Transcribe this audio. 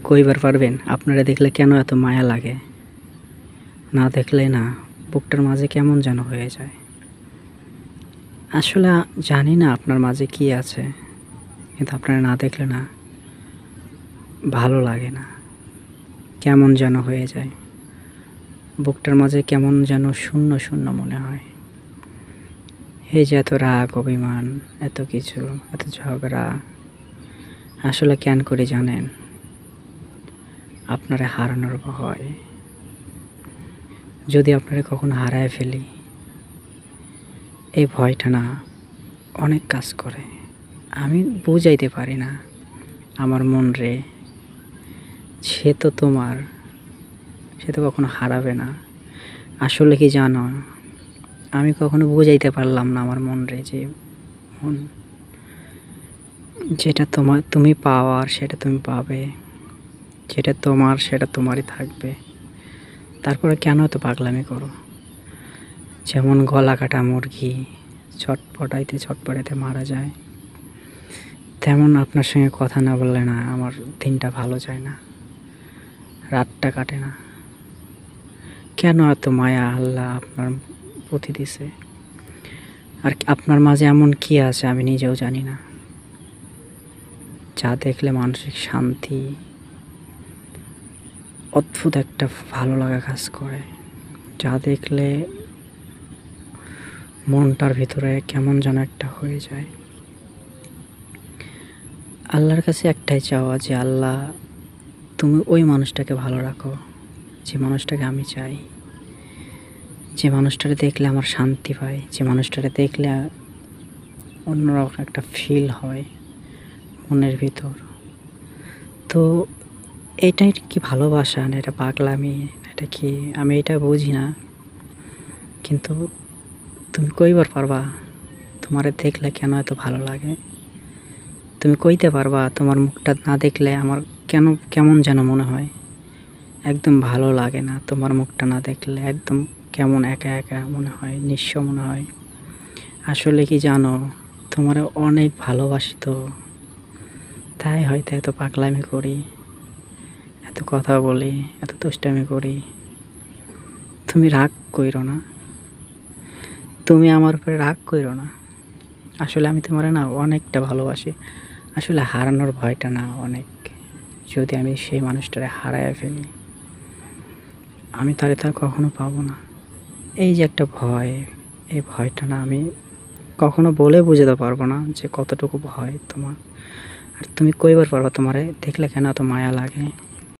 কইবার পারবেন আপনারে দেখলে কেন এত মায়া লাগে? না দেখলে না বুকটার মাঝে কেমন যেন হয়ে যায়। আসলে জানি না আপনার মাঝে কি আছে, কিন্তু আপনারা না দেখলে না ভালো লাগে না। কেমন যেন হয়ে যায়। বুকটার মাঝে কেমন যেন শূন্য, শূন্য মনে হয়। এই যে এত রাগ, অভিমান, এত কিছু, এত ঝগড়া আসলে কেন করি জানেন? আপনারে হারানোর ভয়। যদি আপনারে কখনো হারায় ফেলি, এই ভয়টা না অনেক কাজ করে। আমি বুঝাইতে পারি না আমার মনরে, সে তো তোমার, সে তো কখনো হারাবে না। আসলে কি জানো, আমি কখনো বুঝাইতে পারলাম না আমার মনরে যে মন, যেটা তুমি পাওয়ার সেটা তুমি পাবে, যেটা তোমার সেটা তোমারই থাকবে। তারপরে কেন এত পাগলামি করো? যেমন গলা কাটা মুরগি ছটপটাইতে মারা যায়, তেমন আপনার সঙ্গে কথা না বললে না আমার দিনটা ভালো যায় না, রাতটা কাটে না। কেন এত মায়া আল্লাহ আপনার প্রতি দিছে? আর আপনার মাঝে এমন কি আছে আমি নিজেও জানি না, যা দেখলে মানসিক শান্তি, অদ্ভুত একটা ভালো লাগা কাজ করে। যা দেখলে মনটার ভিতরে কেমন যেন একটা হয়ে যায়। আল্লাহর কাছে একটাই চাওয়া যে আল্লাহ, তুমি ওই মানুষটাকে ভালো রাখো, যে মানুষটাকে আমি চাই, যে মানুষটারে দেখলে আমার শান্তি পায়, যে মানুষটারে দেখলে অন্যরকম একটা ফিল হয় মনের ভিতর। তো এটাই কি ভালোবাসা না এটা পাগলামি, এটা কি আমি এটা বুঝি না। কিন্তু তুমি কইবার পারবা তোমারে দেখলে কেন এত ভালো লাগে? তুমি কইতে পারবা তোমার মুখটা না দেখলে আমার কেন কেমন যেন মনে হয়? একদম ভালো লাগে না তোমার মুখটা না দেখলে, একদম কেমন একা একা মনে হয়, নিঃস্ব মনে হয়। আসলে কি জানো, তোমারে অনেক ভালোবাসি তো, তাই হয়তো এত পাগলামি করি, এত কথা বলি, এত দুষ্টামি করি। তুমি রাগ কইরো না, তুমি আমার উপরে রাগ কইরো না। আসলে আমি তোমারে না অনেকটা ভালোবাসি। আসলে হারানোর ভয়টা না অনেক, যদি আমি সেই মানুষটারে হারায় ফেলি, আমি তারে তার কখনো পাবো না। এই যে একটা ভয়, এই ভয়টা না আমি কখনো বলে বুঝাতে পারবো না যে কতটুকু ভয় তোমার। আর তুমি কইবার পারবা তোমারে দেখলে কেন এত মায়া লাগে?